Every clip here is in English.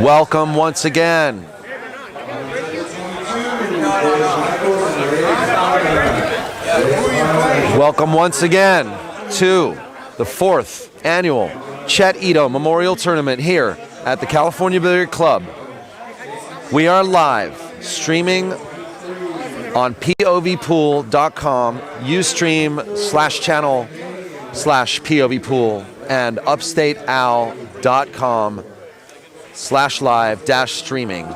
Welcome once again. Welcome once again to the 4th annual Chet Itow Memorial Tournament here at the California Billiard Club. We are live streaming on POVPOOL.com, Ustream/channel/POVPOOL, and upstateowl.com/live-streaming.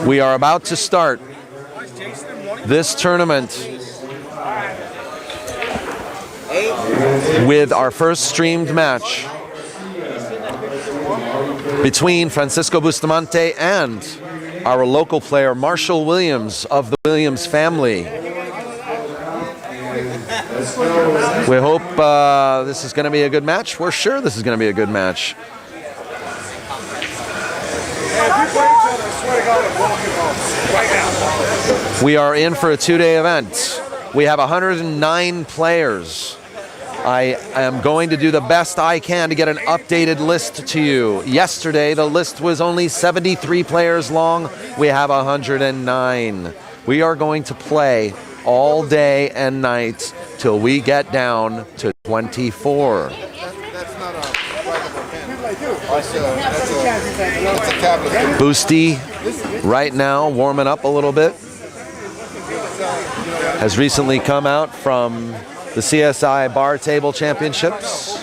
We are about to start this tournament with our first streamed match between Francisco Bustamante and our local player Marshall Williams of the Williams family. We hope this is going to be a good match. We're sure this is going to be a good match. We are in for a 2-day event. We have 109 players. I am going to do the best I can to get an updated list to you. Yesterday, the list was only 73 players long. We have 109. We are going to play all day and night till we get down to 24. Boosty, right now, warming up a little bit. Has recently come out from the CSI Bar Table Championships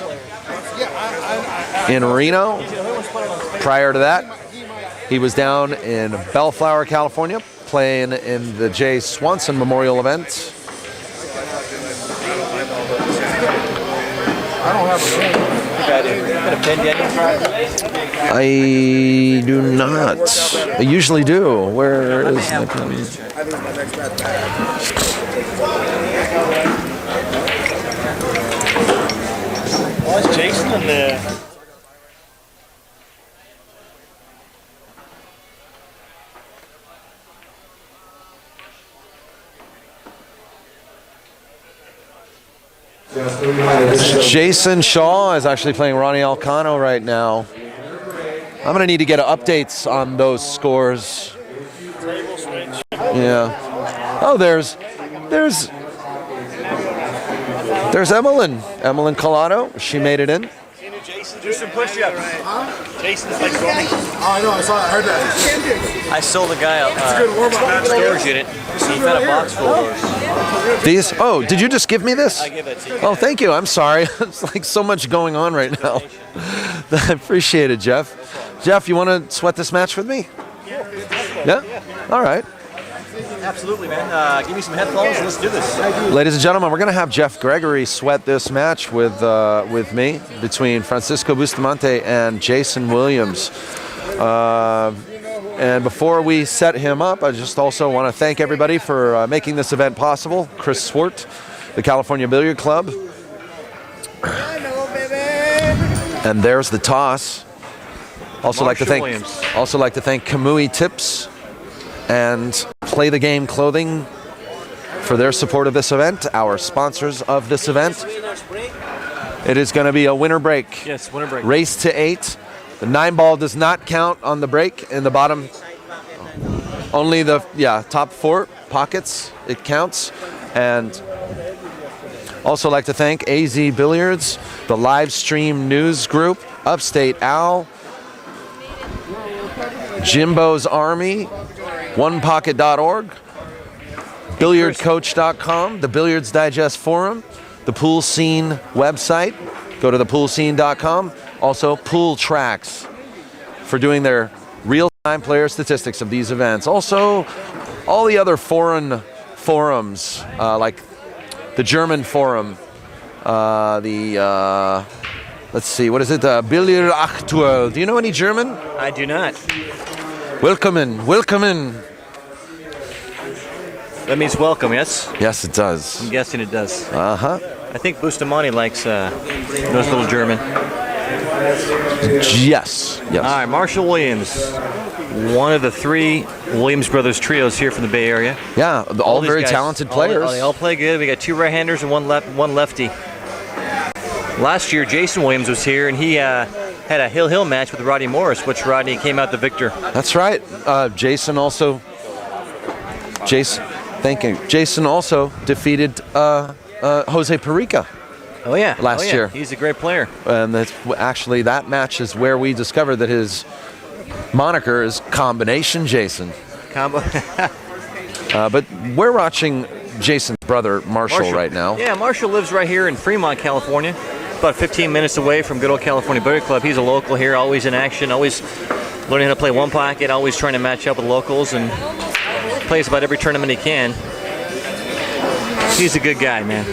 in Reno. Prior to that, he was down in Bellflower, California, playing in the Jay Swanson Memorial event. I don't have a pen. I do not. I usually do. Where is my pen? Is Jason in there? Jason Shaw is actually playing Ronnie Alcano right now. I'm going to need to get updates on those scores. Yeah. Oh, there's Evelyn Collado. She made it in. Jason, do some push-ups. Jason's like swimming. Oh, I know. I heard that. I sold a guy a storage unit. He had a box full of those. These? Oh, did you just give me this? I give it to you. Oh, thank you. I'm sorry. It's like so much going on right now. I appreciate it, Jeff. Jeff, you want to sweat this match with me? Yeah? All right. Absolutely, man. Give me some headphones and let's do this. Ladies and gentlemen, we're going to have Jeff Gregory sweat this match with me between Francisco Bustamante and Jason Williams. And before we set him up, I just also want to thank everybody for making this event possible. Chris Swart, the California Billiard Club. And there's the toss. Also like to thank Kamui Tips and Play the Game Clothing for their support of this event, our sponsors of this event. It is going to be a winner break. Yes, winner break. Race to 8. The 9-ball does not count on the break in the bottom. Only the top 4 pockets, it counts. And also like to thank AZ Billiards, the live stream news group, Upstate Owl, Jimbo's Army, OnePocket.org, BilliardCoach.com, the Billiards Digest Forum, the Pool Scene website. Go to thepoolscene.com. Also, Pool Tracks for doing their real-time player statistics of these events. Also, all the other foreign forums, like the German forum, let's see, what is it? Billiard Aktuell. Do you know any German? I do not. Willkommen, willkommen. That means welcome, yes? Yes, it does. I'm guessing it does. Uh-huh. I think Bustamante likes those little German. Yes. All right, Marshall Williams, one of the 3 Williams brothers trios here from the Bay Area. Yeah, all very guys, talented players. They all play good. We got 2 right-handers and one lefty. Last year, Jason Williams was here, and he had a hill-hill match with Rodney Morris, which Rodney came out the victor. That's right. Jason also defeated Jose Perica. Oh yeah, last year. He's a great player. And actually, that match is where we discovered that his moniker is Combination Jason. But we're watching Jason's brother Marshall right now. Yeah, Marshall lives right here in Fremont, California, about 15 minutes away from good old California Billiard Club. He's a local here, always in action, always learning how to play one pocket, always trying to match up with locals, and plays about every tournament he can. He's a good guy, man.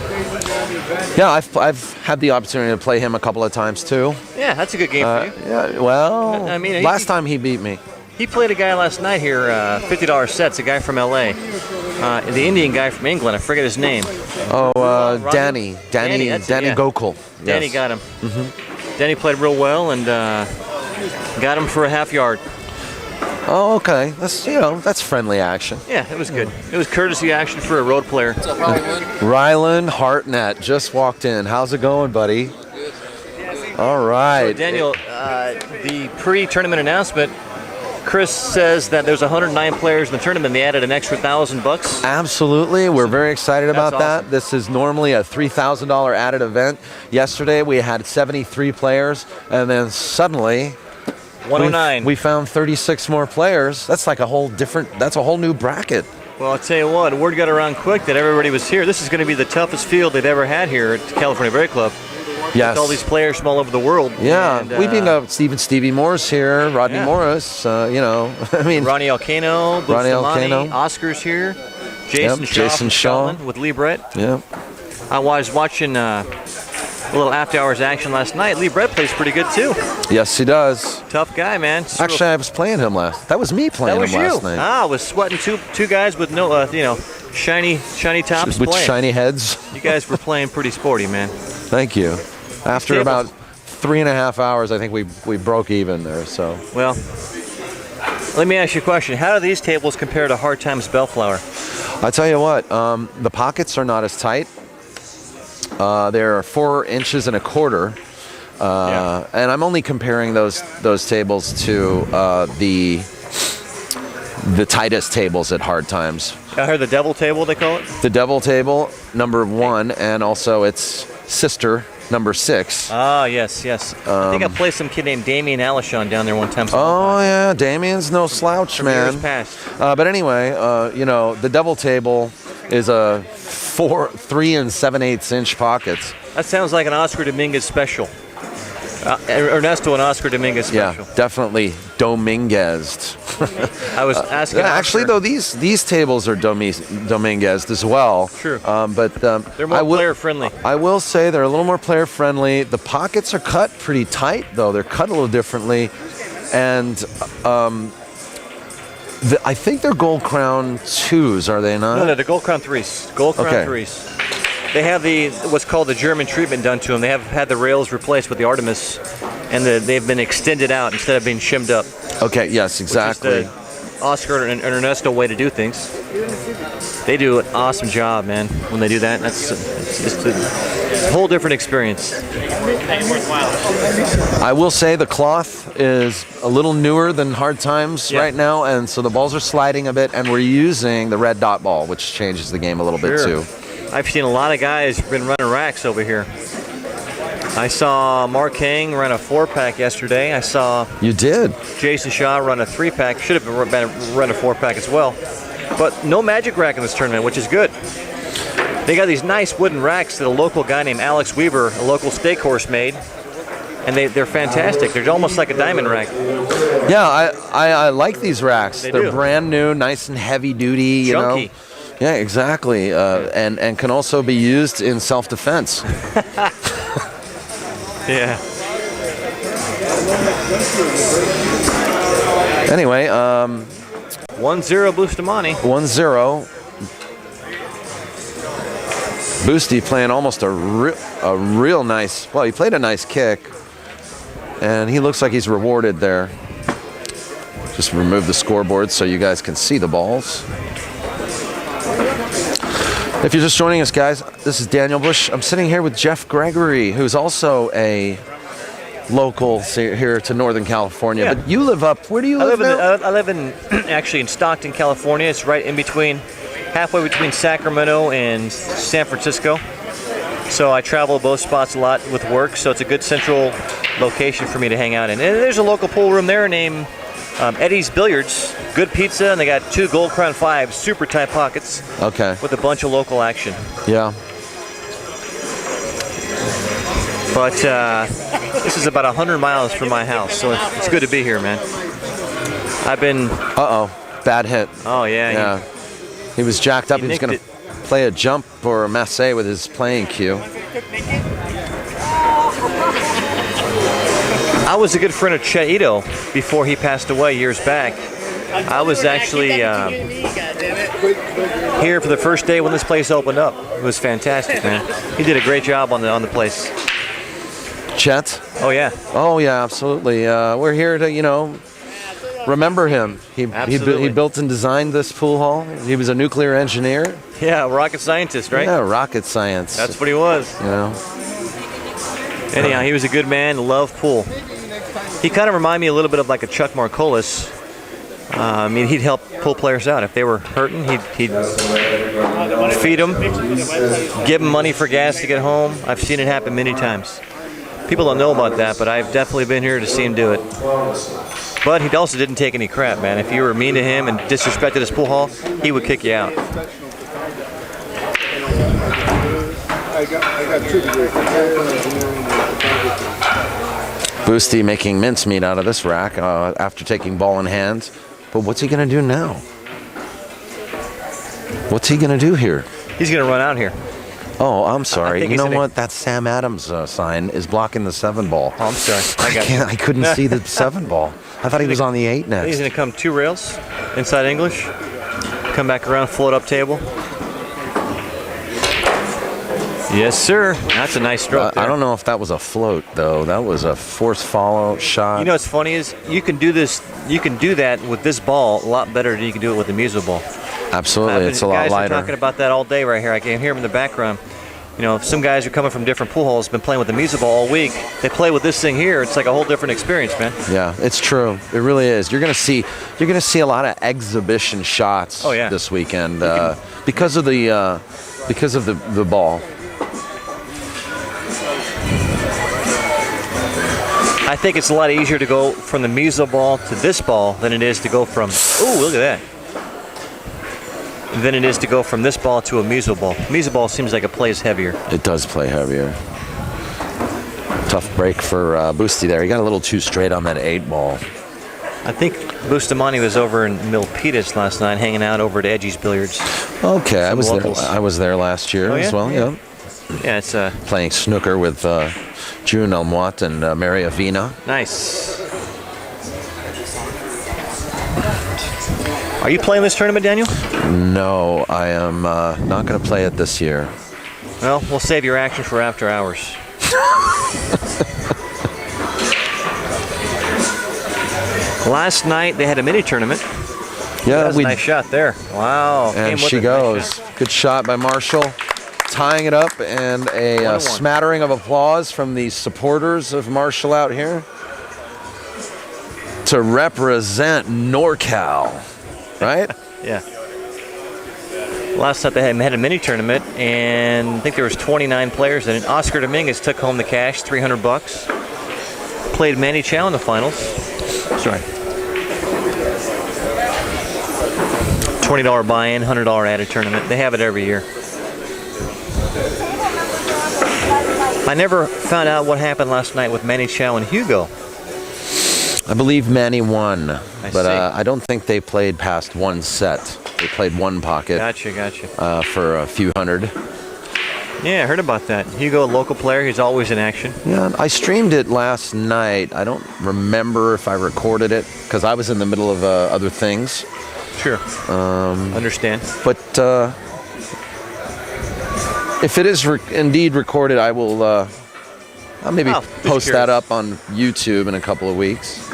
Yeah, I've had the opportunity to play him a couple of times too. Yeah, that's a good game for you. Yeah, well, I mean, last time he beat me. He played a guy last night here, $50 sets, a guy from L.A. The Indian guy from England, I forget his name. Oh, Danny Gokul. Danny Yes. got him. Mm-hmm. Danny played real well and got him for a half yard. Oh, okay. That's friendly action. Yeah, it was good. It was courtesy action for a road player. What's up, Hollywood? Rylan Hartnett just walked in. How's it going, buddy? Good. All right. So Daniel, the pre-tournament announcement, Chris says that there's 109 players in the tournament. They added an extra $1,000. Absolutely. We're very excited about That's that. awesome. This is normally a $3,000 added event. Yesterday we had 73 players, and then suddenly 109. we found 36 more players. That's like that's a whole new bracket. Well, I'll tell you what, word got around quick that everybody was here. This is going to be the toughest field they've ever had here at California Billiard Club. Yes. With all these players from all over the world. Yeah, and, we've been Stevie Moore's here, Rodney Morris, I mean. Ronnie Alcano, Ronnie Bustamante, Alcano. Oscar's here. Jason Shaw Jason from Shaw. Scotland with Lee Brett. Yeah. I was watching a little after hours action last night. Lee Brett plays pretty good too. Yes, he does. Tough guy, man. Actually, I was playing him that was me playing him last night. I was sweating two guys with no, shiny tops With playing. shiny heads. You guys were playing pretty sporty, man. Thank you. After about 3.5 hours, I think we broke even there. So. Well, let me ask you a question. How do these tables compare to Hard Times Bellflower? I tell you what, the pockets are not as tight. They're 4 inches and a quarter, and I'm only comparing those tables to the tightest tables at Hard Times. I heard the Devil Table, they call it. The Devil Table, number 1, and also its sister, number 6. Ah, yes. I think I played some kid named Damian Alishon down there one time. Oh yeah, Damian's no slouch, man. Years past. But anyway, the Devil Table is a 3 7/8 inch pockets. That sounds like an Oscar Dominguez special. Ernesto and Oscar Dominguez special. Yeah, definitely Dominguez. I was asking. Actually, Oscar. though, these tables are Dominguez as well. Sure. But They're more player friendly. I will say they're a little more player friendly. The pockets are cut pretty tight, though. They're cut a little differently, and I think they're Gold Crown 2s, are they not? No, they're Gold Crown 3s. Gold Crown 3s. They have what's called the German treatment done to them. They have had the rails replaced with the Artemis, and they've been extended out instead of being shimmed up. Okay, yes, exactly. Which is the Oscar and Ernesto way to do things. They do an awesome job, man, when they do that. It's just a whole different experience. I will say the cloth is a little newer than Hard Times right now, and so the balls are sliding a bit, and we're using the red dot ball, which changes the game a little bit too. I've seen a lot of guys been running racks over here. I saw Mark Hang run a 4-pack yesterday. I saw Jason Shaw run a 3-pack. Should have run a 4-pack as well. But no magic rack in this tournament, which is good. They got these nice wooden racks that a local guy named Alex Weaver, a local stake horse, made. And they're fantastic. They're almost like a diamond rack. Yeah, I like these racks. They're brand new, nice and heavy duty. Chunky. Yeah, exactly. And can also be used in self-defense. Yeah. Anyway, 1-0 Bustamante. 1-0. Boosty playing almost a real nice. Well, he played a nice kick, and he looks like he's rewarded there. Just remove the scoreboard so you guys can see the balls. If you're just joining us, guys, this is Daniel Busch. I'm sitting here with Jeff Gregory, who's also a local here to Northern California. Yeah. But you live up, where do you live now? I live in actually in Stockton, California. It's right in between, halfway between Sacramento and San Francisco. So I travel both spots a lot with work, so it's a good central location for me to hang out in. And there's a local pool room there named Eddie's Billiards. Good pizza, and they got 2 Gold Crown 5s, super tight pockets. Okay. With a bunch of local action. Yeah. But this is about 100 miles from my house, so it's good to be here, man. I've been... Bad hit. Oh, yeah. Yeah. He was jacked up. He was going to play a jump or a masse with his playing cue. I was a good friend of Chet Itow before he passed away years back. I was actually here for the first day when this place opened up. It was fantastic, man. He did a great job on the place. Chet? Oh yeah. Oh yeah, absolutely. We're here to, remember him. He built and designed this pool hall. He was a nuclear engineer. Yeah, rocket scientist, right? Yeah, rocket science. That's what he was. Anyhow, he was a good man, loved pool. He kind of reminded me a little bit of like a Chuck Marcolis. He'd help pool players out. If they were hurting, he'd feed them, give them money for gas to get home. I've seen it happen many times. People don't know about that, but I've definitely been here to see him do it. But he also didn't take any crap, man. If you were mean to him and disrespected his pool hall, he would kick you out. Boosty making mincemeat out of this rack after taking ball in hand. But what's he going to do now? What's he going to do here? He's going to run out here. Oh, I'm sorry. You know what? That Sam Adams sign is blocking the 7 ball. Oh, I'm sorry. I couldn't see the 7 ball. I thought he was on the 8 next. He's going to come 2 rails, inside English, come back around, float up table. Yes, sir. That's a nice stroke there. I don't know if that was a float, though. That was a force follow shot. You know what's funny is you can do this. You can do that with this ball a lot better than you can do it with the Muso ball. Absolutely, it's a lot lighter. Guys are talking about that all day right here. I can hear them in the background. Some guys are coming from different pool halls, been playing with the Muso ball all week. They play with this thing here. It's like a whole different experience, man. Yeah, it's true. It really is. You're gonna see a lot of exhibition shots this weekend because of the ball. I think it's a lot easier to go from the Muso ball to this ball than it is to go from. Ooh, look at that. Than it is to go from this ball to a Muso ball. Muso ball seems like it plays heavier. It does play heavier. Tough break for Boosty there. He got a little too straight on that 8 ball. I think Bustamante was over in Milpitas last night, hanging out over at Edgy's Billiards. Okay, I was there last year as well. Yeah. Yeah, it's playing snooker with June Elmoit and Mary Avina. Nice. Are you playing this tournament, Daniel? No, I am not going to play it this year. Well, we'll save your action for after hours. Last night they had a mini tournament. Yeah, that was a nice shot there. Wow. And she goes. Good shot by Marshall. Tying it up, and a smattering of applause from the supporters of Marshall out here to represent NorCal, right? Yeah. Last night they had a mini tournament, and I think there was 29 players in it. Oscar Dominguez took home the cash, $300. Played Manny Chow in the finals. Sorry. $20 buy-in, $100 added tournament. They have it every year. I never found out what happened last night with Manny Chow and Hugo. I believe Manny won, but I I don't think they played past 1 set. They played 1 pocket. Gotcha. For a few hundred. Yeah, I heard about that. Hugo, a local player, he's always in action. Yeah, I streamed it last night. I don't remember if I recorded it because I was in the middle of other things. Sure. Understand. But if it is indeed recorded, I will I'll maybe post that up on YouTube in a couple of weeks.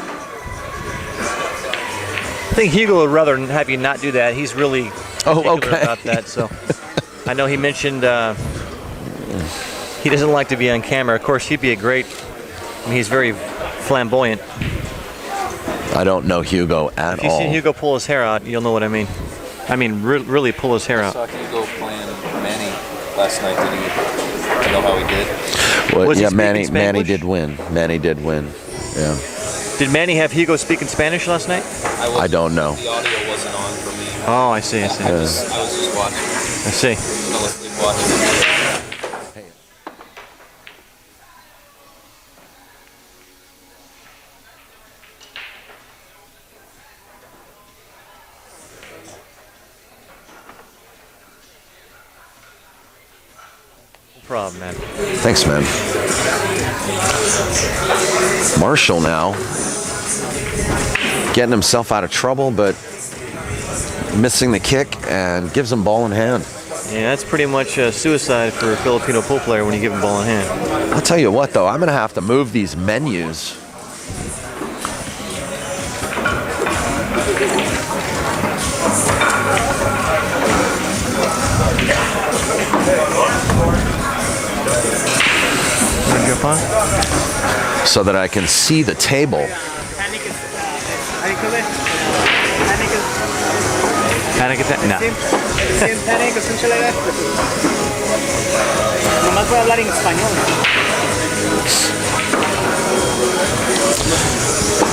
I think Hugo would rather have you not do that. He's really particular about that. So I know he mentioned he doesn't like to be on camera. Of course, he'd be a great. I mean, he's very flamboyant. I don't know Hugo at all. If you see Hugo pull his hair out, you'll know what I mean. I mean, really pull his hair out. I saw Hugo playing Manny last night. Did you know how he did? Well, yeah, Manny did win. Manny did win. Yeah. Did Manny have Hugo speaking Spanish last night? I don't know. The audio wasn't on for me. Oh, I see. I was just watching. I see. I was watching. No problem, man. Thanks, man. Marshall now getting himself out of trouble, but missing the kick and gives him ball in hand. Yeah, that's pretty much suicide for a Filipino pool player when you give him ball in hand. I'll tell you what, though, I'm going to have to move these menus. So that I can see the table. Panic attack? No. Nomás voy a hablar en español.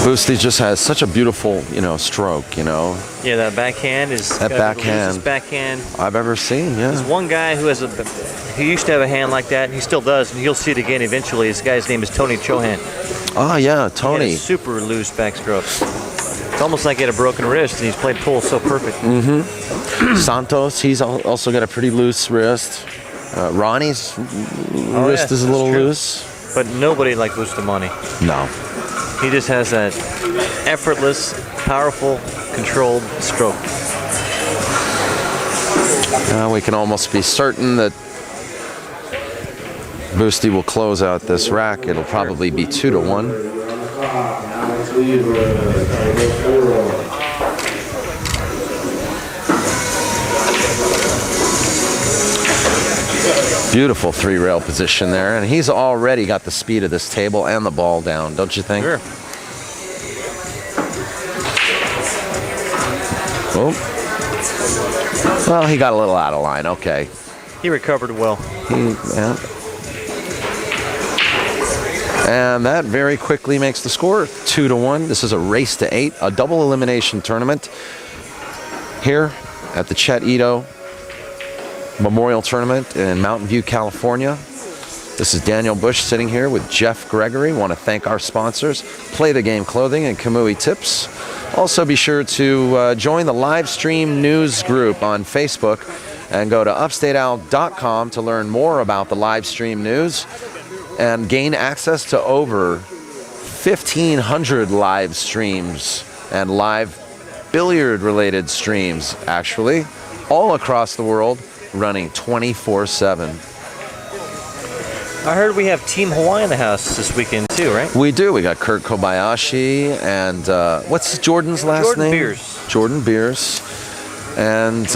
Busty just has such a beautiful, stroke, Yeah, that backhand is That backhand. the loosest backhand I've ever seen, yeah. There's one guy who he used to have a hand like that, and he still does, and you'll see it again eventually. This guy's name is Tony Chohan. Oh, yeah, He Tony. has super loose backstroke. It's almost like he had a broken wrist, and he's played pool so perfect. Santos, he's also got a pretty loose wrist. Ronnie's wrist is a little true. loose. But nobody like Bustamante. No. He just has that effortless, powerful, controlled stroke. We can almost be certain that Busty will close out this rack. It'll probably be 2-1. Beautiful three-rail position there, and he's already got the speed of this table and the ball down, don't you think? Sure. Oh. Well, he got a little out of line. Okay. He recovered well. Yeah. And that very quickly makes the score 2-1. This is a race to 8, a double elimination tournament here at the Chet Itow Memorial Tournament in Mountain View, California. This is Daniel Busch sitting here with Jeff Gregory. Want to thank our sponsors, Play the Game Clothing and Kamui Tips. Also be sure to join the live stream news group on Facebook and go to upstateowl.com to learn more about the live stream news and gain access to over 1,500 live streams and live billiard related streams, actually, all across the world, running 24/7. I heard we have Team Hawaii in the house this weekend too, right? We do. We got Kurt Kobayashi and what's Jordan's last Jordan name? Beers. Jordan Beers. And Rodney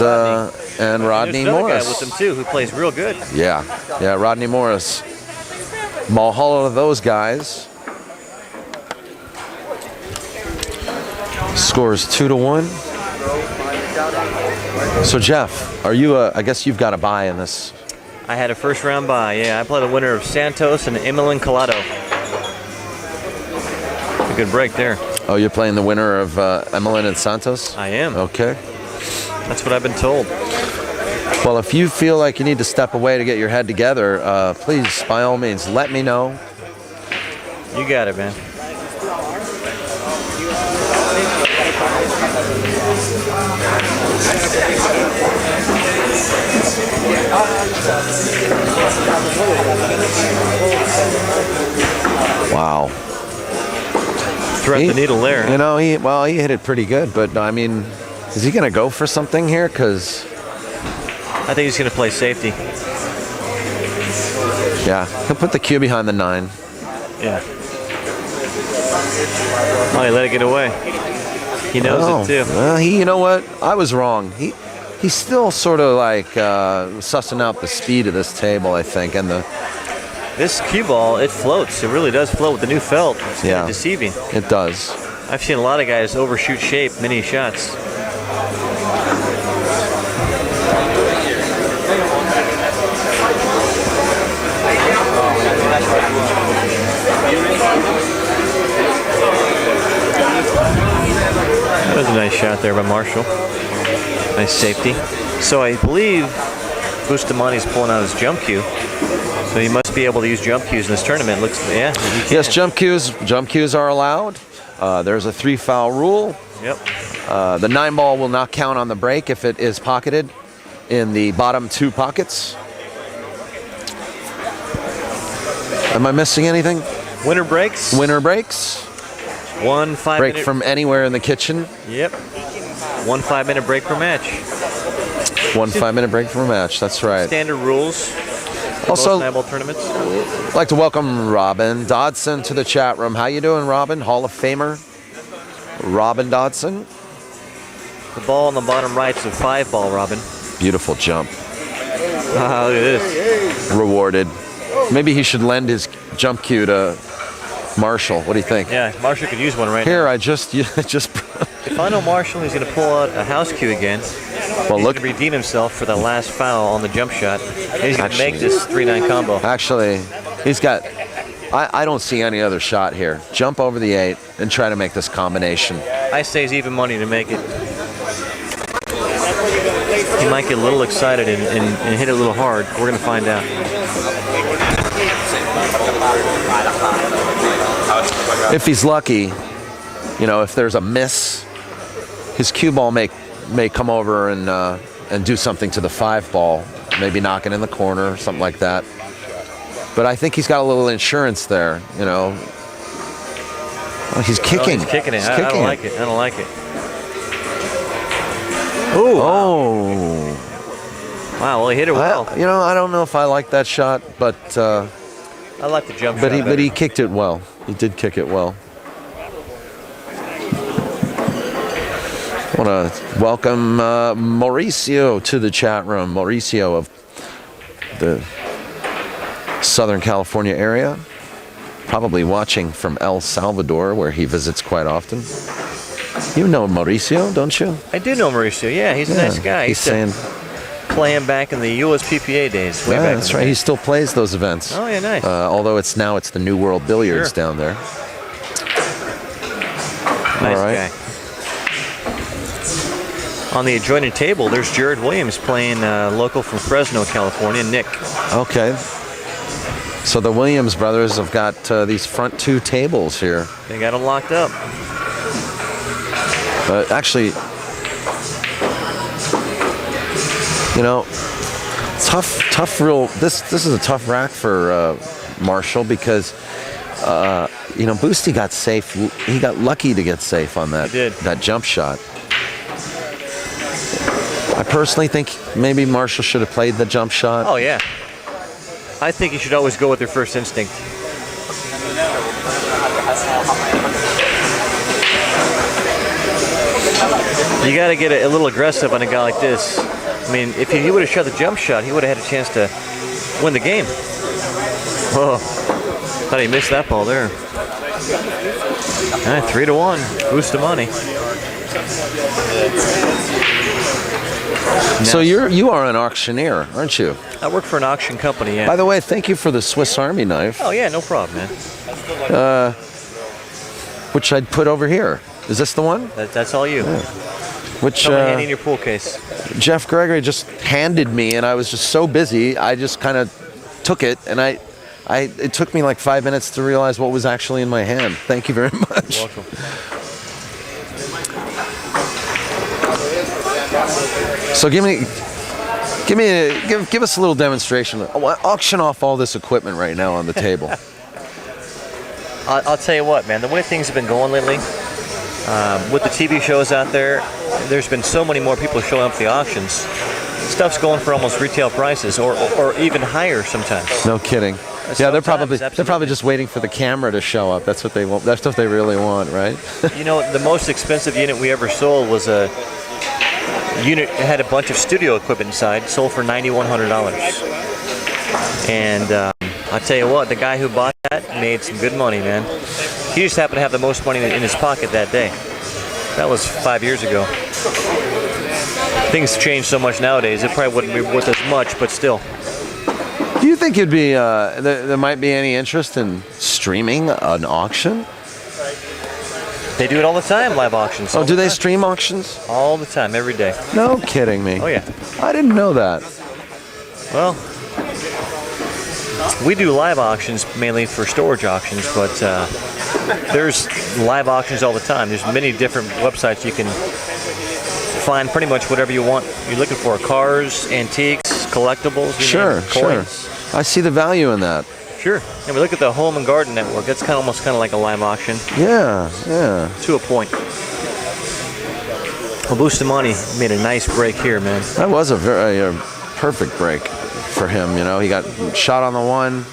There's another Morris. guy with them too who plays real good. Yeah, Rodney Morris. Mahalo to those guys. Scores 2-1. So Jeff, are you? I guess you've got a bye in this. I had a first round bye. Yeah, I play the winner of Santos and Emilien Collado. A good break there. Oh, you're playing the winner of Emilien and Santos? I am. Okay. That's what I've been told. Well, if you feel like you need to step away to get your head together, please, by all means, let me know. You got it, man. Wow. Threat the needle there. You know, he hit it pretty good, but I mean, is he going to go for something here? Because I think he's going to play safety. yeah, he'll put the cue behind the 9. Yeah. Oh, he let it get away. He knows it too. You know what? I was wrong. he's still sort of like sussing out the speed of this table, I think, and this cue ball, it floats. It really does float with the new felt. It's kind of deceiving. It does. I've seen a lot of guys overshoot shape many shots. That was a nice shot there by Marshall. Nice safety. So I believe Bustamante's pulling out his jump cue. So he must be able to use jump cues in this tournament. Yes, jump cues are allowed. There's a 3-foul rule. Yep. The 9-ball will not count on the break if it is pocketed in the bottom 2 pockets. Am I missing anything? Winner breaks. Winner breaks. 1 5-minute break from anywhere in the kitchen. Yep. 1 5-minute break per match. 1 5-minute break for a match. That's right. Standard rules. Also, most 9-ball tournaments. I'd like to welcome Robin Dodson to the chat room. How you doing, Robin? Hall of Famer, Robin Dodson. The ball on the bottom right's a 5-ball, Robin. Beautiful jump. Look at this. Rewarded. Maybe he should lend his jump cue to Marshall. What do you think? Yeah, Marshall could use one right now. Here, I just. If I know Marshall, he's going to pull out a house cue again. Well, he's look. going to redeem himself for the last foul on the jump shot. And he's going to make this 3-9 combo. Actually, he's got. I don't see any other shot here. Jump over the 8 and try to make this combination. I say he's even money to make it. He might get a little excited and hit it a little hard. We're going to find out. If he's lucky, if there's a miss, his cue ball may come over and do something to the 5-ball, maybe knock it in the corner, something like that. But I think he's got a little insurance there, Oh, he's kicking. He's kicking it. He's I kicking don't like it. I don't like it. Ooh. Oh. Wow, well, he hit it well. I don't know if I like that shot, but I like the jump shot. But he kicked it well. He did kick it well. I want to welcome Mauricio to the chat room. Mauricio of the Southern California area, probably watching from El Salvador, where he visits quite often. You know Mauricio, don't you? I do know Mauricio. Yeah, he's a nice guy. He's saying. Play him back in the USPPA days. Way back That's right. He still plays those events. Oh, yeah, nice. Although it's the New World Billiards down there. Nice guy. On the adjoining table, there's Jared Williams playing local from Fresno, California, Nick. Okay. So the Williams brothers have got these front 2 tables here. They got them locked up. Actually, tough real. This is a tough rack for Marshall because Busty got safe. He got lucky to get safe on that jump shot. I personally think maybe Marshall should have played the jump shot. Oh yeah. I think you should always go with your first instinct. You got to get a little aggressive on a guy like this. I mean, if he would have shot the jump shot, he would have had a chance to win the game. Oh, thought he missed that ball there. All right, 3-1, Bustamante. So you are an auctioneer, aren't you? I work for an auction company, yeah. By the way, thank you for the Swiss Army knife. Oh yeah, no problem, man. Which I'd put over here. Is this the one? That's all you. Yeah. Which hand in your pool case. Jeff Gregory just handed me, and I was just so busy, I just kind of took it, and it took me like 5 minutes to realize what was actually in my hand. Thank you very much. You're welcome. So give us a little demonstration. Auction off all this equipment right now on the table. I'll tell you what, man. The way things have been going lately, with the TV shows out there, there's been so many more people showing up at the auctions. Stuff's going for almost retail prices, or even higher sometimes. No kidding. Yeah, they're probably just waiting for the camera to show up. That's what they want. That's what they really want, right? The most expensive unit we ever sold was a unit had a bunch of studio equipment inside, sold for $9,100. And I'll tell you what, the guy who bought that made some good money, man. He just happened to have the most money in his pocket that day. That was 5 years ago. Things change so much nowadays, it probably wouldn't be worth as much, but still. Do you think it'd be there might be any interest in streaming an auction? They do it all the time, live auctions. Oh, do they stream auctions? All the time, every day. No kidding me. Oh, yeah. I didn't know that. Well, we do live auctions mainly for storage auctions, but there's live auctions all the time. There's many different websites you can find pretty much whatever you want. You're looking for cars, antiques, collectibles, Sure. coins. I see the value in that. Sure. And we look at the Home and Garden Network. That's almost kind of like a live auction. Yeah. To a point. Well, Bustamante made a nice break here, man. That was a very perfect break for him. You know, he got shot on the one.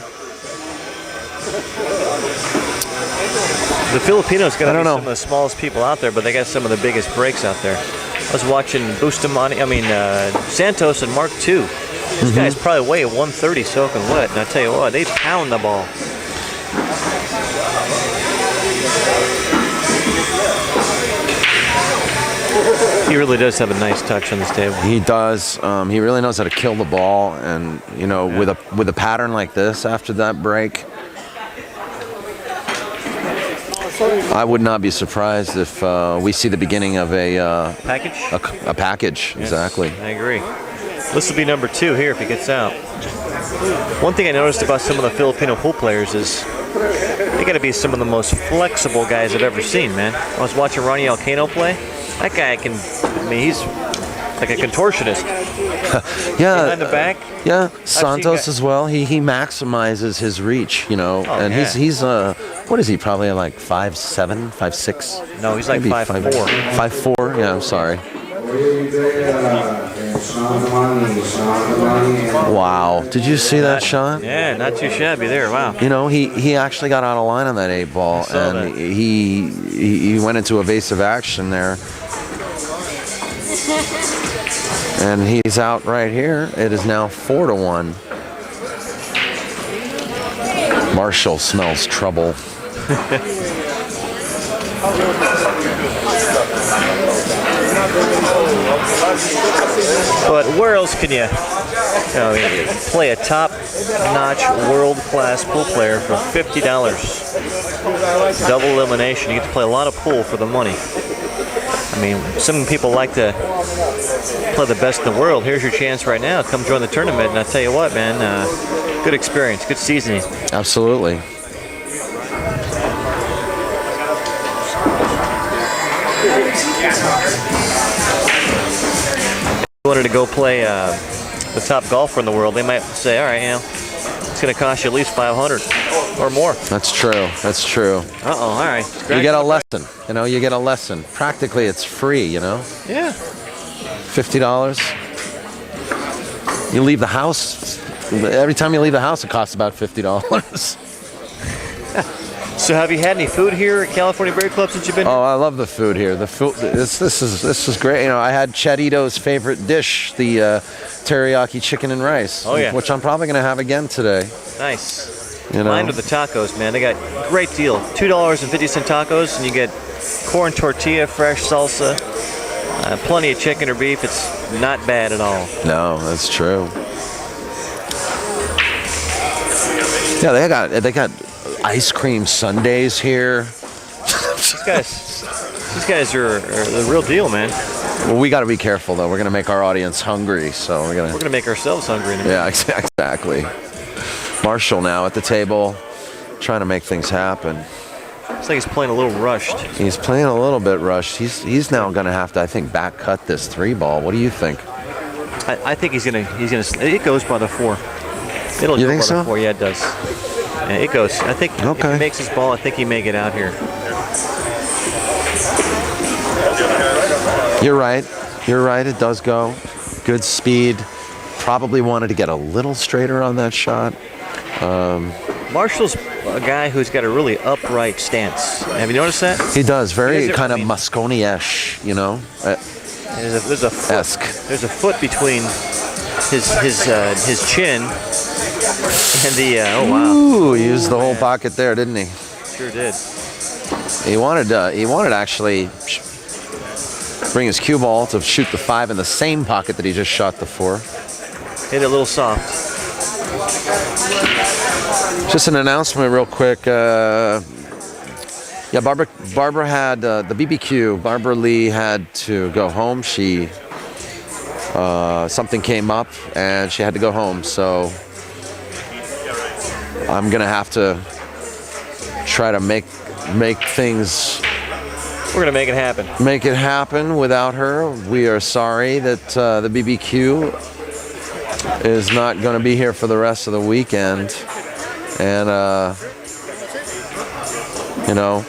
The Filipinos got to be some of the smallest people out there, but they got some of the biggest breaks out there. I was watching Santos and Mark II. This guy's probably weigh 130 soaking wet, and I tell you what, they pound the ball. He really does have a nice touch on this table. He does. He really knows how to kill the ball, and you know, with a pattern like this after that break, I would not be surprised if we see the beginning of a package. A package, yes, exactly. I agree. This will be number 2 here if he gets out. One thing I noticed about some of the Filipino pool players is they got to be some of the most flexible guys I've ever seen, man. I was watching Ronnie Alcano play. That guy he's like a contortionist. Yeah. Behind the back. Yeah. Santos as well. He maximizes his reach, you know. Oh, and yeah. he's what is he? Probably like 5'7", 5'6". No, he's like 5'4". 5'4". Yeah, I'm sorry. Wow. Did you see that shot? Yeah, not too shabby there. Wow. You know, he actually got out of line on that 8-ball, and he went into evasive action there. And he's out right here. It is now 4-1. Marshall smells trouble. But where else can you play a top-notch, world-class pool player for $50? Double elimination. You get to play a lot of pool for the money. I mean, some people like to play the best in the world. Here's your chance right now. Come join the tournament, and I tell you what, man, good experience, good seasoning. Absolutely. Wanted to go play the top golfer in the world, they might say, all right, it's going to cost you at least $500 or more. That's true. That's true. All right. You get a lesson. You know, you get a lesson. Practically, it's free. You know. Yeah. $50. You leave the house. Every time you leave the house, it costs about $50. So have you had any food here at California Billiard Club since you've been here? Oh, I love the food here. The food, this is great. You know, I had Chet Itow's favorite dish, the teriyaki chicken and rice. Oh, yeah. Which I'm probably going to have again today. Nice. You know? Mine with the tacos, man. They got great deal. $2.50 tacos, and you get corn tortilla, fresh salsa, plenty of chicken or beef. It's not bad at all. No, that's true. Yeah, they got ice cream sundaes here. These guys are the real deal, man. Well, we got to be careful though. We're gonna make our audience hungry, so we're gonna make ourselves hungry in a minute. Yeah, exactly. Marshall now at the table, trying to make things happen. It's like he's playing a little rushed. He's playing a little bit rushed. He's now gonna have to, I think, back cut this 3-ball. What do you think? I think he's gonna. It goes by the 4. It'll you go think by so? The 4. Yeah, it does. Yeah, it goes. I think if he makes his ball, I think he may get out here. You're right. You're right. It does go. Good speed. Probably wanted to get a little straighter on that shot. Marshall's a guy who's got a really upright stance. Have you noticed that? He does. Very kind of Mosconi-ish, you know. There's a foot, there's a foot between his chin and the. Oh wow! Ooh, he used the whole pocket there, didn't he? Sure did. He wanted to actually bring his cue ball to shoot the 5 in the same pocket that he just shot the 4. Hit it a little soft. Just an announcement real quick. Yeah, Barbara had the BBQ. Barbara Lee had to go home. She something came up and she had to go home. So I'm gonna have to try to make things. We're gonna make it happen. Make it happen without her. We are sorry that the BBQ is not going to be here for the rest of the weekend, and you know,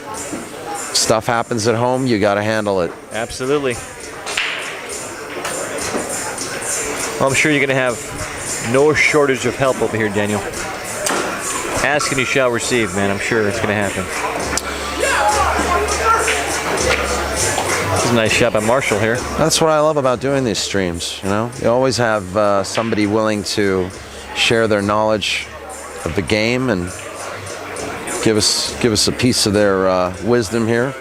stuff happens at home. You got to handle it. Absolutely. Well, I'm sure you're going to have no shortage of help over here, Daniel. Ask and you shall receive, man. I'm sure it's going to happen. This is a nice shot by Marshall here. That's what I love about doing these streams. You know, you always have somebody willing to share their knowledge of the game and give us a piece of their wisdom here.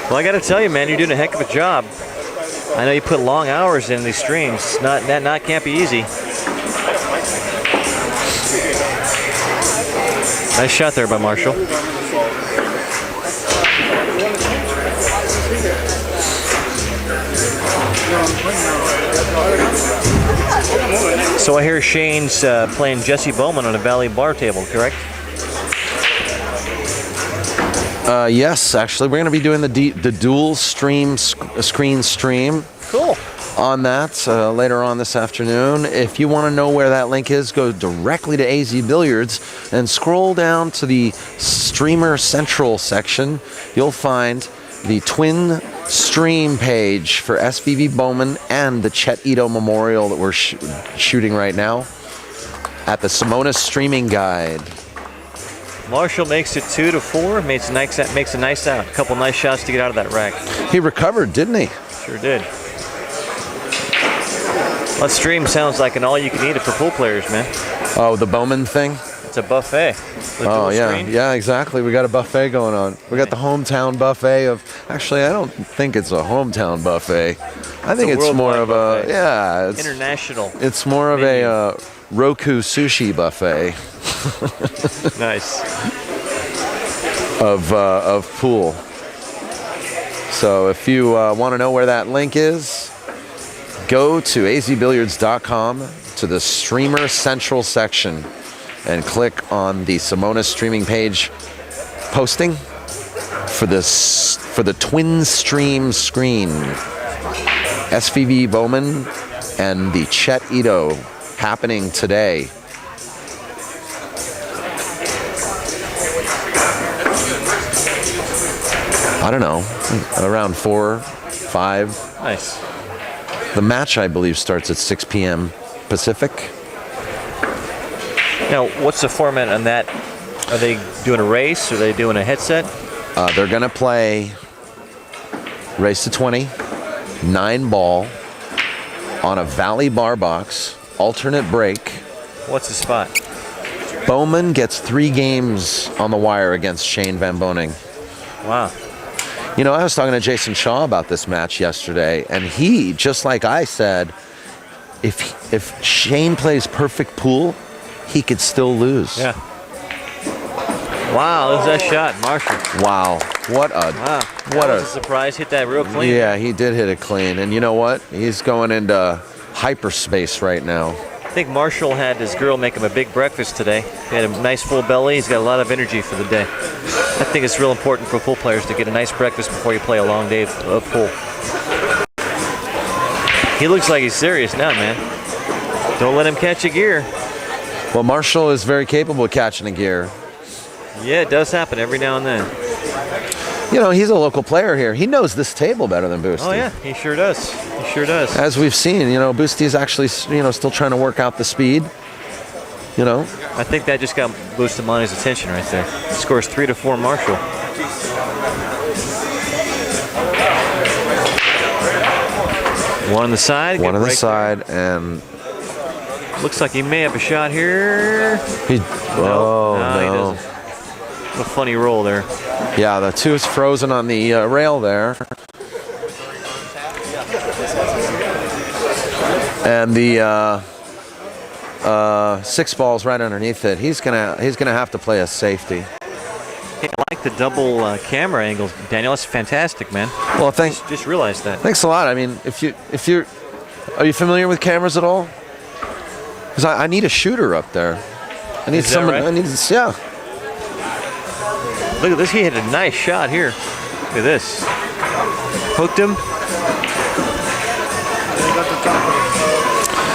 Well, I got to tell you, man, you're doing a heck of a job. I know you put long hours in these streams. That can't be easy. Nice shot there by Marshall. So I hear Shane's playing Jesse Bowman on a Valley bar table, correct? Yes, actually, we're going to be doing the dual screen stream. Cool. On that later on this afternoon. If you want to know where that link is, go directly to AZ Billiards and scroll down to the Streamer Central section. You'll find the twin stream page for SVV Bowman and the Chet Itow Memorial that we're shooting right now at the Simonis Streaming Guide. Marshall makes it 2-4. Makes a nice out. A couple nice shots to get out of that rack. He recovered, didn't he? Sure did. That stream sounds like an all-you-can-eat for pool players, man. Oh, the Bowman thing? It's a buffet. Oh, yeah. Yeah, exactly. We got a buffet going on. We got the hometown buffet of... Actually, I don't think it's a hometown buffet. I think it's more of a... Buffet. Yeah. It's international. It's more of a Roku sushi buffet. Nice. Of pool. So if you want to know where that link is, go to azbilliards.com to the Streamer Central section and click on the Simonis streaming page posting for the twin stream screen. SVV Bowman and the Chet Itow happening today. I don't know, around 4, 5. Nice. The match, I believe, starts at 6 p.m. Pacific. Now, what's the format on that? Are they doing a race? Are they doing a headset? They're going to play race to 20, 9-ball on a Valley bar box, alternate break. What's the spot? Bowman gets 3 games on the wire against Shane Van Boening. Wow. You know, I was talking to Jason Shaw about this match yesterday, and he, just like I said, if Shane plays perfect pool, he could still lose. Yeah. Wow, there's that shot, Marshall. Wow, what a surprise! Hit that real clean. Yeah, he did hit it clean, and you know what? He's going into hyperspace right now. I think Marshall had his girl make him a big breakfast today. He had a nice full belly. He's got a lot of energy for the day. I think it's real important for pool players to get a nice breakfast before you play a long day of pool. He looks like he's serious now, man. Don't let him catch a gear. Well, Marshall is very capable of catching a gear. Yeah, it does happen every now and then. You know, he's a local player here. He knows this table better than Boosty. Oh, yeah, he sure does. He sure does. As we've seen, you know, Boosty is actually, you know, still trying to work out the speed. You know? I think that just got Bustamante's attention right there. He scores 3-4 Marshall. One on the side. One on the side, and looks like he may have a shot here. He He doesn't. What a funny roll there. Yeah, the 2 is frozen on the rail there. And the 6 ball's right underneath it. He's gonna have to play a safety. Hey, I like the double camera angles, Daniel. That's fantastic, man. Well, Just realized that. Thanks a lot. I mean, are you familiar with cameras at all? Because I need a shooter up there. I need someone. Right? Yeah. Look at this. He hit a nice shot here. Look at this. Hooked him.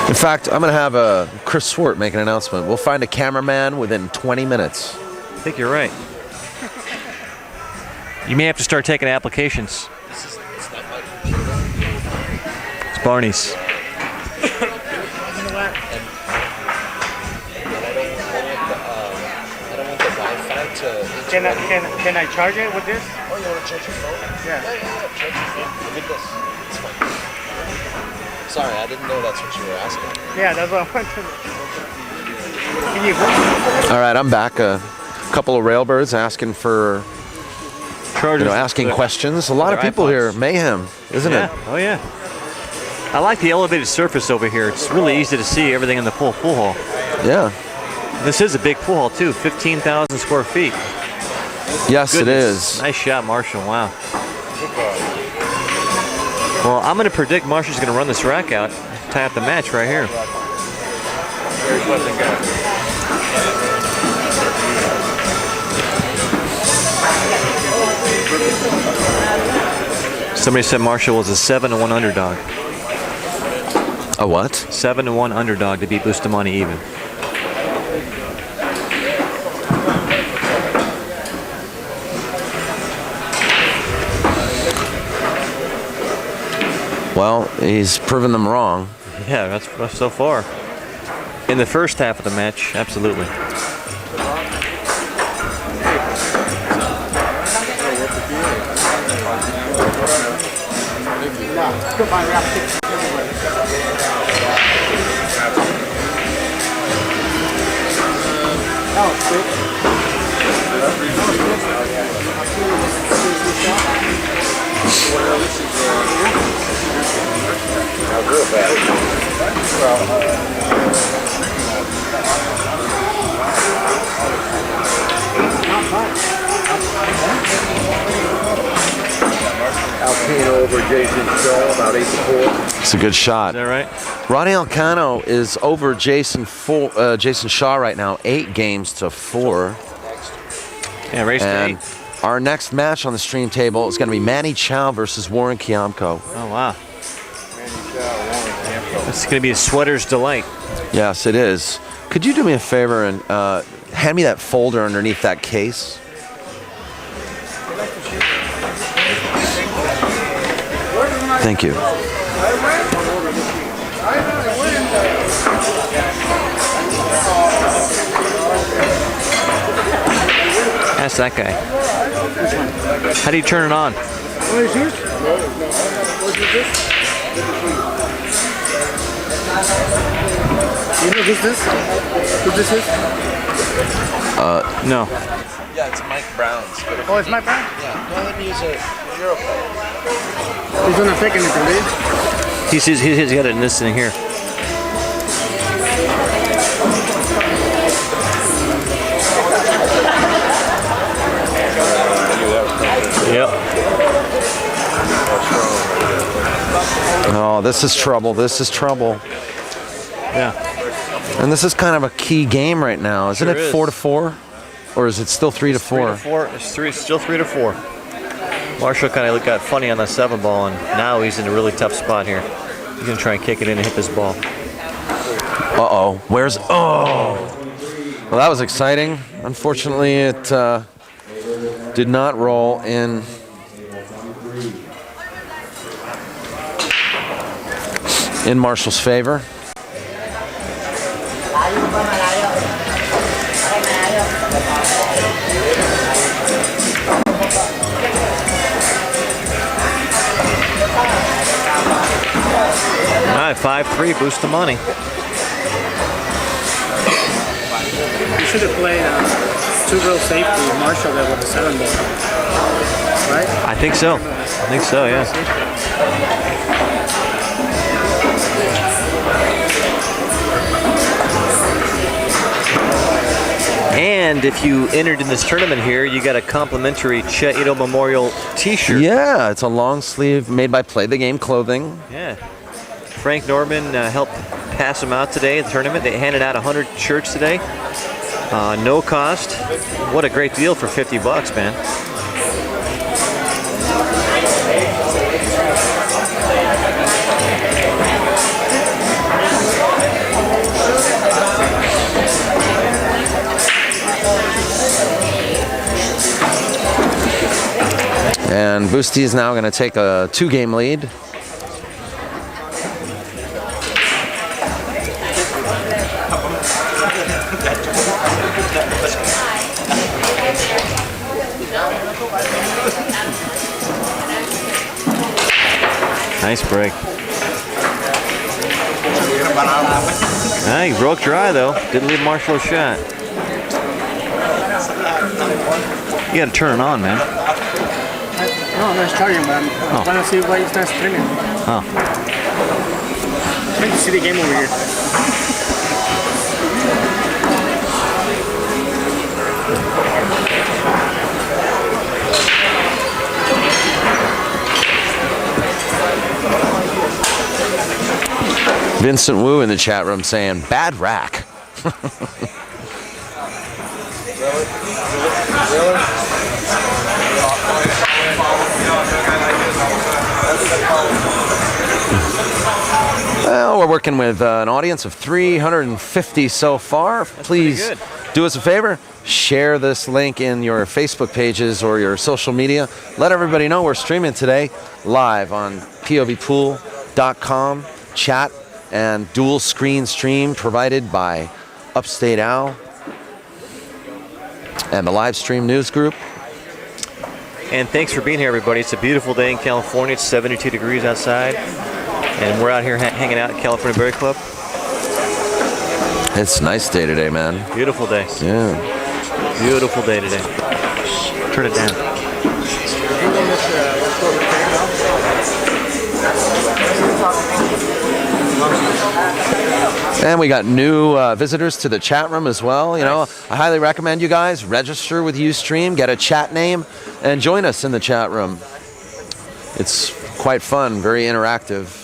In fact, I'm going to have Chris Swart make an announcement. We'll find a cameraman within 20 minutes. I think you're right. You may have to start taking applications. It's Barney's. Can I charge it with this? Oh, you want to charge your phone? Yeah. Charge your phone with this. It's fine. Sorry, I didn't know that's what you were asking. Yeah, that's what I want to. Can you? All right, I'm back. A couple of railbirds asking for, asking questions. A lot of people here. Mayhem, isn't it? Oh yeah. I like the elevated surface over here. It's really easy to see everything in the pool hall. Yeah. This is a big pool hall too, 15,000 square feet. Yes, Goodness. it is. Nice shot, Marshall. Wow. Well, I'm going to predict Marshall's going to run this rack out, tie up the match right here. Somebody said Marshall was a 7-1 underdog. A what? 7-1 underdog to beat Bustamante even. Well, he's proven them wrong. Yeah, that's so far. In the first half of the match, absolutely. Alpino over Jason Shaw, about 8-4. It's a good shot. Is that right? Ronnie Alcano is over Jason Shaw right now, 8 games to 4. Yeah, race to 8. Our next match on the stream table is going to be Manny Chow versus Warren Kiamko. Oh, wow. It's going to be a sweater's delight. Yes, it is. Could you do me a favor and hand me that folder underneath that case? Thank you. Ask that guy. How do you turn it on? What is yours? What is this? You know who's this? Who this is? No. Yeah, it's Mike Brown's. Oh, it's my brand? Yeah, go ahead and use it. You're okay. He's gonna take anything, dude. He's got it in this thing here. Yep. Oh, this is trouble. This is trouble. Yeah. And this is kind of a key game right now. Isn't Sure it is. 4-4? Or is it still 3-4? 3-4. It's still 3-4. Marshall kind of got funny on that 7 ball, and now he's in a really tough spot here. He's going to try and kick it in and hit this ball. Uh-oh. Where's... Oh! Well, that was exciting. Unfortunately, it did not roll in Marshall's favor. 5-3, Bustamante. You should have played 2-row safety, Marshall there with the 7 ball. Right? I think so. Yeah. And if you entered in this tournament here, you got a complimentary Chet Itow Memorial T-shirt. Yeah, it's a long sleeve made by Play the Game Clothing. Yeah. Frank Norman helped pass them out today at the tournament. They handed out 100 shirts today. No cost. What a great deal for $50, man. And Busti is now going to take a 2-game lead. Nice break. He broke dry though. Didn't leave Marshall a shot. You got to turn it on, man. No, I'm not charging, but I want to see why it's not streaming. Oh. I'm trying to see the game over here. Vincent Wu in the chat room saying, bad rack. Well, we're working with an audience of 350 so far. Please do us a favor. Share this link in your Facebook pages or your social media. Let everybody know we're streaming today live on POVPOOL.com. Chat and dual screen stream provided by Upstate Owl and the live stream news group. And thanks for being here, everybody. It's a beautiful day in California. It's 72 degrees outside. And we're out here hanging out at California Billiard Club. It's a nice day today, man. Beautiful day. Yeah. Beautiful day today. Turn it down. And we got new visitors to the chat room as well. You know, I highly recommend you guys register with Ustream, get a chat name, and join us in the chat room. It's quite fun, very interactive.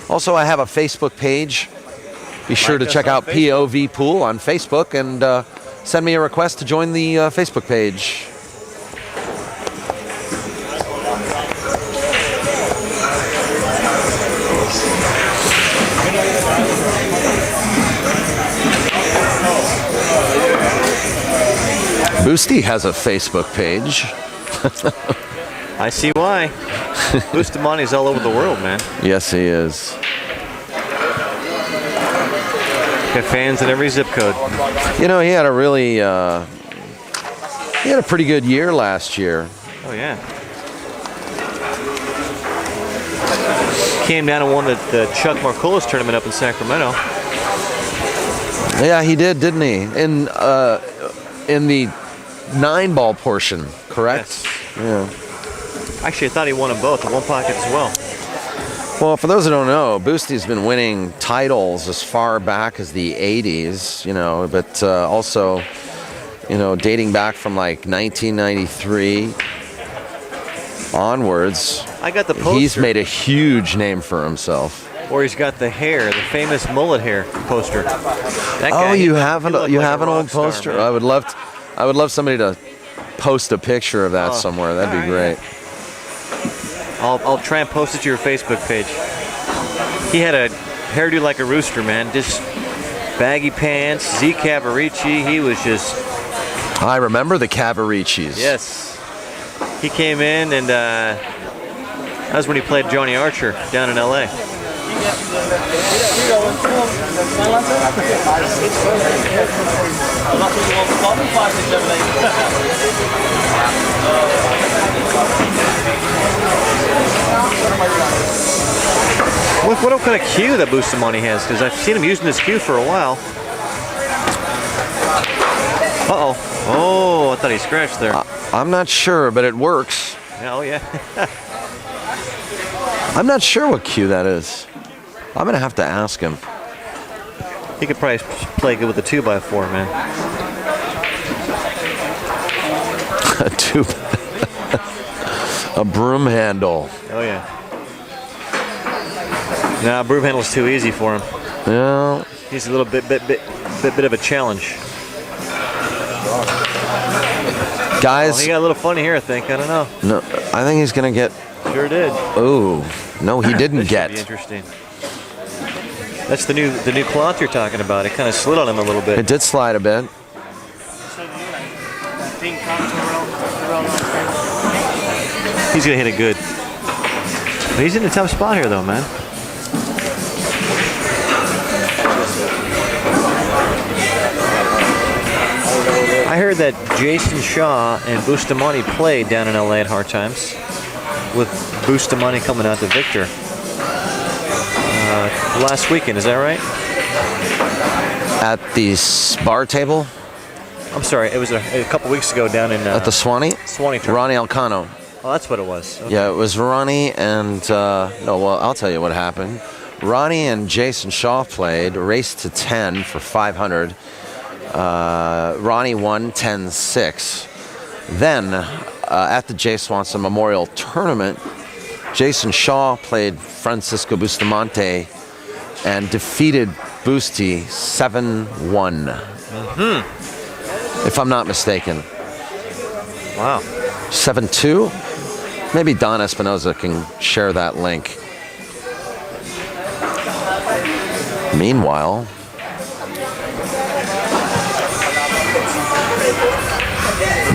Also, I have a Facebook page. Be sure to check out POVPOOL on Facebook and send me a request to join the Facebook page. Busti has a Facebook page. I see why. Bustamante's all over the world, man. Yes, he is. Got fans in every zip code. You know, he had a really, he had a pretty good year last year. Oh, yeah. Came down and won the Chuck Marcolis tournament up in Sacramento. Yeah, he did, didn't he? In the 9-ball portion, correct? Yes. Yeah. Actually, I thought he won them both in one pocket as well. Well, for those who don't know, Busti's been winning titles as far back as the 80s, you know, but also, you know, dating back from like 1993 onwards. I got the poster. He's made a huge name for himself. Or he's got the hair, the famous mullet hair poster. That guy, Oh, you have an like old poster? Star, I would love somebody to post a picture of that somewhere. That'd be great. I'll try and post it to your Facebook page. He had a hairdo like a rooster, man. Just baggy pants, Z Cavarici. He was just... I remember the Cavaricis. Yes. He came in and that was when he played Johnny Archer down in L.A. What kind of cue that Bustamante has? Because I've seen him using this cue for a while. Uh-oh. Oh, I thought he scratched there. I'm not sure, but it works. Oh, yeah. I'm not sure what cue that is. I'm going to have to ask him. He could probably play good with the 2x4, man. A broom handle. Oh, yeah. Nah, broom handle's too easy for him. Yeah. He's a little bit of a challenge. Guys. Oh, he got a little funny here, I think. I don't know. No, I think he's going to get. Sure did. Oh, no, he didn't get. Be interesting. That's the new cloth you're talking about. It kind of slid on him a little bit. It did slide a bit. He's gonna hit it good. But he's in a tough spot here, though, man. I heard that Jason Shaw and Bustamante played down in LA at Hard Times, with Bustamante coming out the victor last weekend. Is that right? At the bar table? I'm sorry, it was a couple weeks ago down in at the Swanee tournament. Ronnie Elcano. Oh, that's what it was. Okay. Yeah, it was Ronnie and no. Well, I'll tell you what happened. Ronnie and Jason Shaw played, raced to 10 for 500. Ronnie won 10-6. Then at the Jay Swanson Memorial Tournament, Jason Shaw played Francisco Bustamante and defeated Busti 7-1. If I'm not mistaken. Wow. 7-2? Maybe Don Espinoza can share that link. Meanwhile,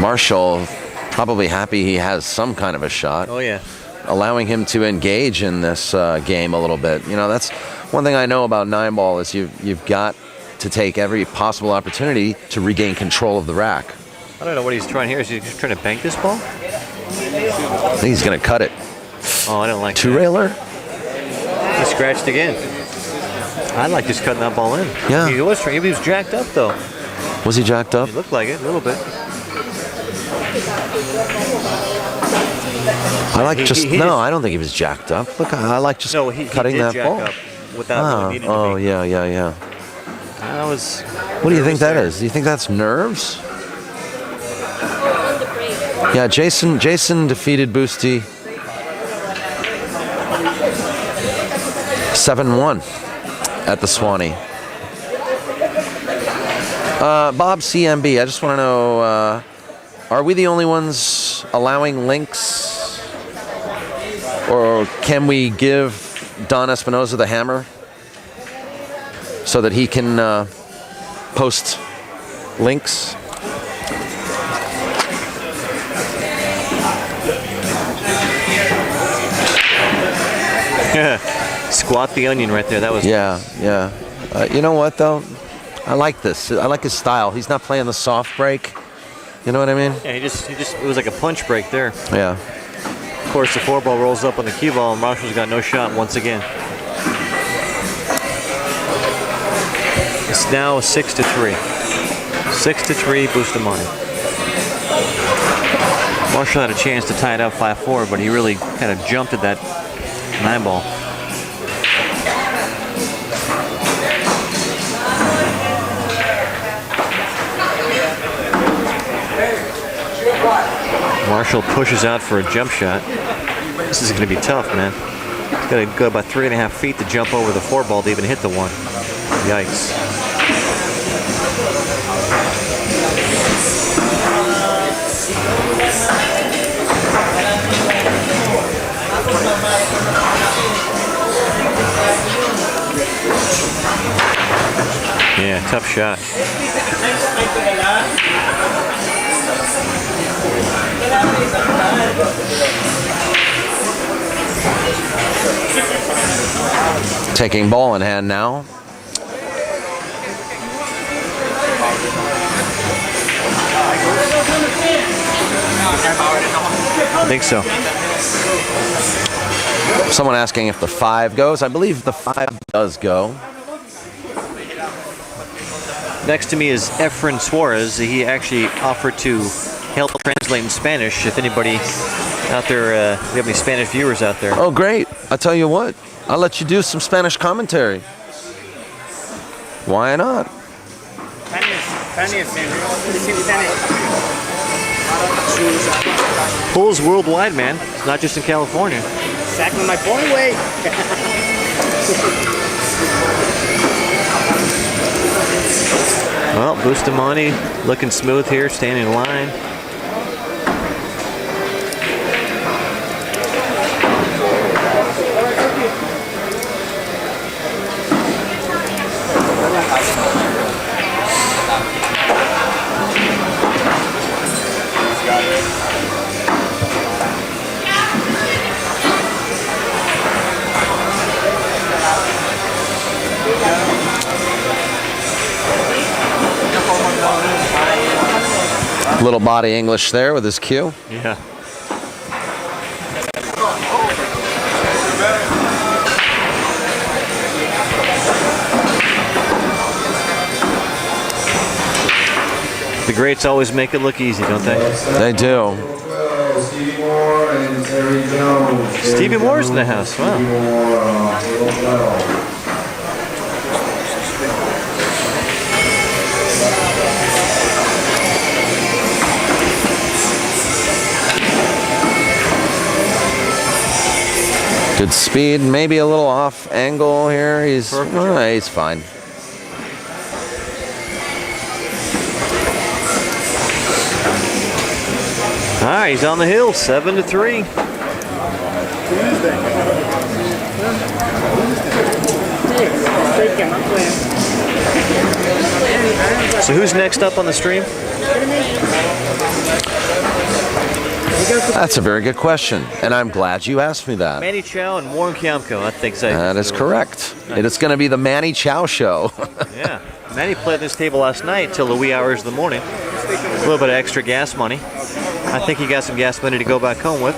Marshall probably happy he has some kind of a shot. Oh, yeah. Allowing him to engage in this game a little bit. You know, that's one thing I know about 9-ball is you've got to take every possible opportunity to regain control of the rack. I don't know what he's trying here. Is he just trying to bank this ball? I think he's going to cut it. Oh, I don't like Two-railer? He scratched again. I like just cutting that ball in. Yeah. He was jacked up, though. Was he jacked up? He looked like it, a little bit. I like I don't think he was jacked up. Look, I like just cutting that ball. Up without needing to be. Yeah. That was. What do you think that is? Do you think that's nerves? Yeah, Jason defeated Busti 7-1 at the Swanee. Bob CMB, I just want to know, are we the only ones allowing links? Or can we give Don Espinoza the hammer so that he can post links? Squat the onion right there. That was. Yeah. You know what though? I like this. I like his style. He's not playing the soft break. You know what I mean? Yeah, he just. It was like a punch break there. Yeah. Of course, the 4-ball rolls up on the cue ball, and Marshall's got no shot once again. It's now 6-3. 6-3, Bustamante. Marshall had a chance to tie it up 5-4, but he really kind of jumped at that 9-ball. Marshall pushes out for a jump shot. This is going to be tough, man. He's got to go about 3.5 feet to jump over the 4-ball to even hit the one. Yikes. Yeah, tough shot. Taking ball in hand now. I think so. Someone asking if the 5 goes. I believe the 5 does go. Next to me is Efren Suarez. He actually offered to help translate in Spanish if anybody out there, if we have any Spanish viewers out there. Oh, great. I'll tell you what. I'll let you do some Spanish commentary. Why not? Pool's worldwide, man. It's not just in California. Exactly my point, way. Well, Bustamante looking smooth here, standing in line. Little body English there with his cue. Yeah. The greats always make it look easy, don't they? They do. Stevie Moore's in the house. Wow. Good speed, maybe a little off angle here. He's fine. All right, he's on the hill, 7-3. So who's next up on the stream? That's a very good question, and I'm glad you asked me that. Manny Chow and Warren Kiamko, I think. That is correct. It is going to be the Manny Chow show. Yeah. Manny played this table last night till the wee hours of the morning. A little bit of extra gas money. I think he got some gas money to go back home with.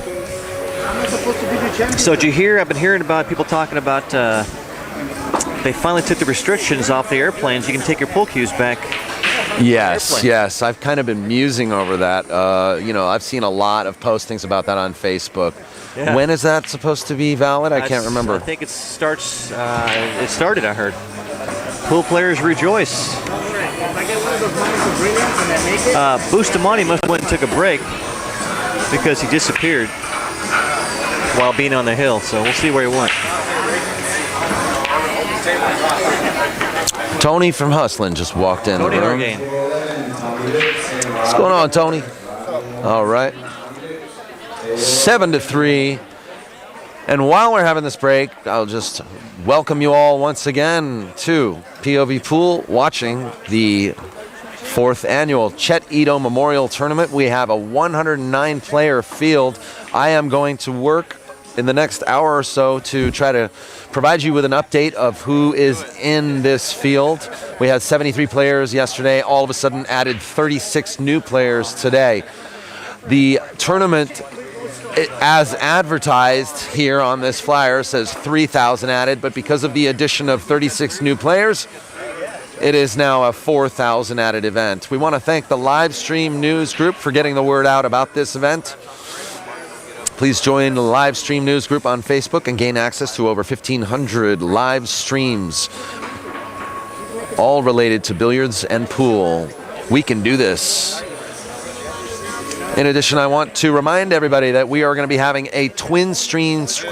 So did you hear, I've been hearing about people talking about they finally took the restrictions off the airplanes. You can take your pool cues back. Yes, yes. I've kind of been musing over that. You know, I've seen a lot of postings about that on Facebook. Yeah. When is that supposed to be valid? I can't remember. I think it starts, it started, I heard. Pool players rejoice. Bustamante must have went and took a break because he disappeared while being on the hill. So we'll see where he went. Tony from Hustlin just walked in. Tony the room. Orgain. What's going on, Tony? All right. 7-3. And while we're having this break, I'll just welcome you all once again to POVPOOL, watching the 4th annual Chet Itow Memorial Tournament. We have a 109-player field. I am going to work in the next hour or so to try to provide you with an update of who is in this field. We had 73 players yesterday, all of a sudden added 36 new players today. The tournament, as advertised here on this flyer, says 3,000 added, but because of the addition of 36 new players, it is now a 4,000 added event. We want to thank the live stream news group for getting the word out about this event. Please join the live stream news group on Facebook and gain access to over 1,500 live streams, all related to billiards and pool. We can do this. In addition, I want to remind everybody that we are going to be having a twin stream say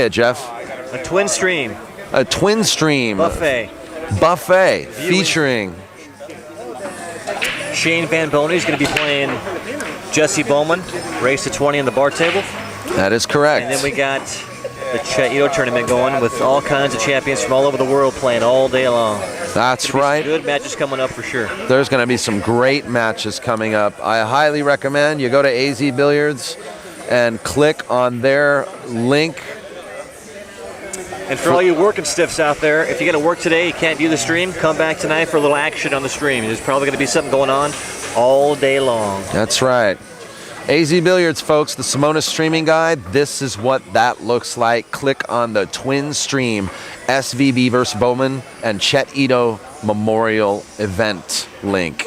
it, Jeff. A twin stream. A twin stream. Buffet. Featuring Shane Van Boney is going to be playing Jesse Bowman, race to 20 on the bar table. That is correct. And then we got the Chet Itow tournament going with all kinds of champions from all over the world playing all day long. That's right. Good matches coming up for sure. There's going to be some great matches coming up. I highly recommend you go to AZ Billiards and click on their link. And for all you working stiffs out there, if you're going to work today, you can't view the stream, come back tonight for a little action on the stream. There's probably going to be something going on all day long. That's right. AZ Billiards, folks, the Simona streaming guide. This is what that looks like. Click on the twin stream, SVB versus Bowman and Chet Itow Memorial Event link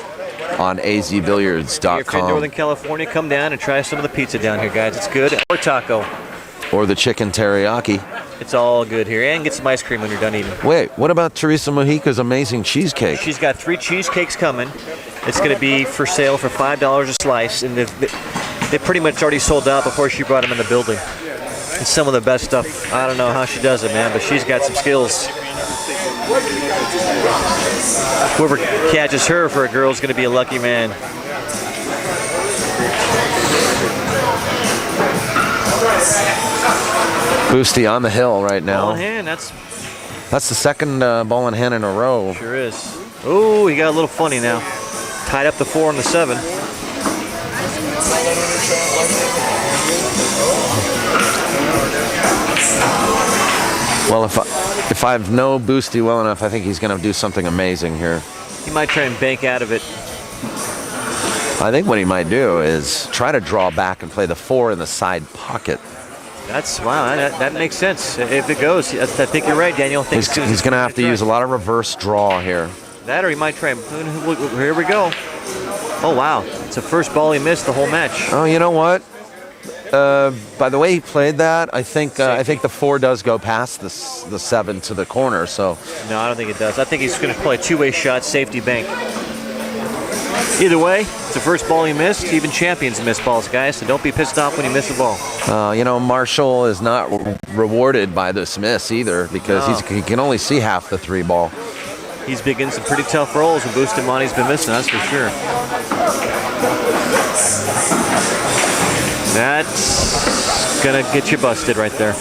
on azbilliards.com. If you're in Northern California, come down and try some of the pizza down here, guys. It's good. Or taco. Or the chicken teriyaki. It's all good here. And get some ice cream when you're done eating. Wait, what about Teresa Mojica's amazing cheesecake? She's got 3 cheesecakes coming. It's going to be for sale for $5 a slice. And they pretty much already sold out before she brought them in the building. It's some of the best stuff. I don't know how she does it, man, but she's got some skills. Whoever catches her for a girl is going to be a lucky man. Busty on the hill right now. Ball in hand, that's the second ball in hand in a row. Sure is. Oh, he got a little funny now. Tied up the 4 and the 7. Well, if I know Busty well enough, I think he's going to do something amazing here. He might try and bank out of it. I think what he might do is try to draw back and play the 4 in the side pocket. That's wow. That makes sense. If it goes, I think you're right, Daniel. He's going to have to use a lot of reverse draw here. That or he might try. Here we go. Oh wow! It's the first ball he missed the whole match. Oh, you know what? By the way he played that, I think the 4 does go past the 7 to the corner. So no, I don't think it does. I think he's going to play a 2-way shot, safety bank. Either way, it's the first ball he missed. Even champions miss balls, guys. So don't be pissed off when you miss a ball. You know, Marshall is not rewarded by this miss either because he can only see half the 3 ball. He's been getting some pretty tough rolls, and Bustamante's been missing, that's for sure. That's gonna get you busted right there.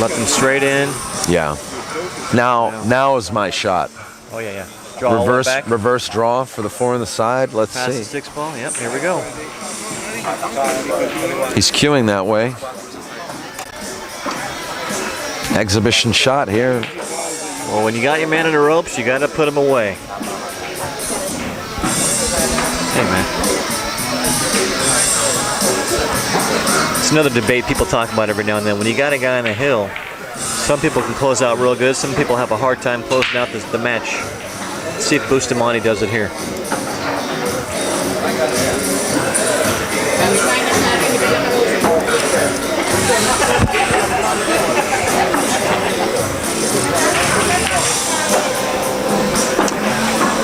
Let them straight in. Yeah. Now is my shot. Oh yeah. Draw reverse draw for the 4 on the side. Let's Pass see. The 6 ball. Yep. Here we go. He's cueing that way. Exhibition shot here. Well, when you got your man in the ropes, you got to put him away. Hey, man. It's another debate people talk about every now and then. When you got a guy on a hill, some people can close out real good. Some people have a hard time closing out the match. Let's see if Bustamante does it here.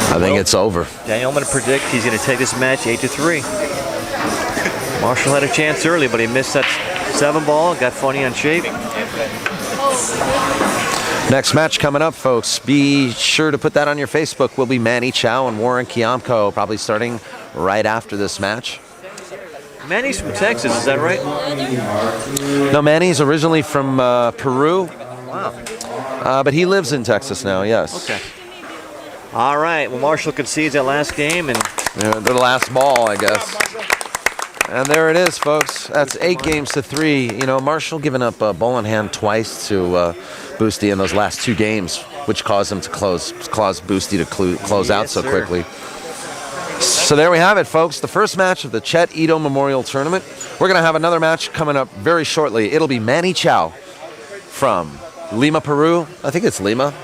I think it's over. Daniel, I'm going to predict he's going to take this match 8-3. Marshall had a chance early, but he missed that 7 ball. Got funny on shape. Next match coming up, folks. Be sure to put that on your Facebook. Will be Manny Chow and Warren Kiamko, probably starting right after this match. Manny's from Texas, is that right? No, Manny's originally from Peru. Wow. But he lives in Texas now, yes. Okay. All right. Well, Marshall concedes that last game, and the last ball, I guess. And there it is, folks. That's 8-3. You know, Marshall giving up a ball in hand twice to Busty in those last 2 games, which caused him to cause Busty to close out so quickly. So there we have it, folks. The first match of the Chet Itow Memorial Tournament. We're going to have another match coming up very shortly. It'll be Manny Chow from Lima, Peru. I think it's Lima.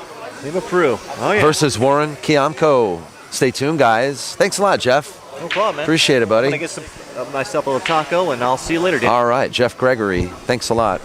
Lima, Peru. Oh, yeah. Versus Warren Kiamko. Stay tuned, guys. Thanks a lot, Jeff. No problem, man. Appreciate it, buddy. I'm going to get myself a little taco, and I'll see you later, dude. All right, Jeff Gregory. Thanks a lot.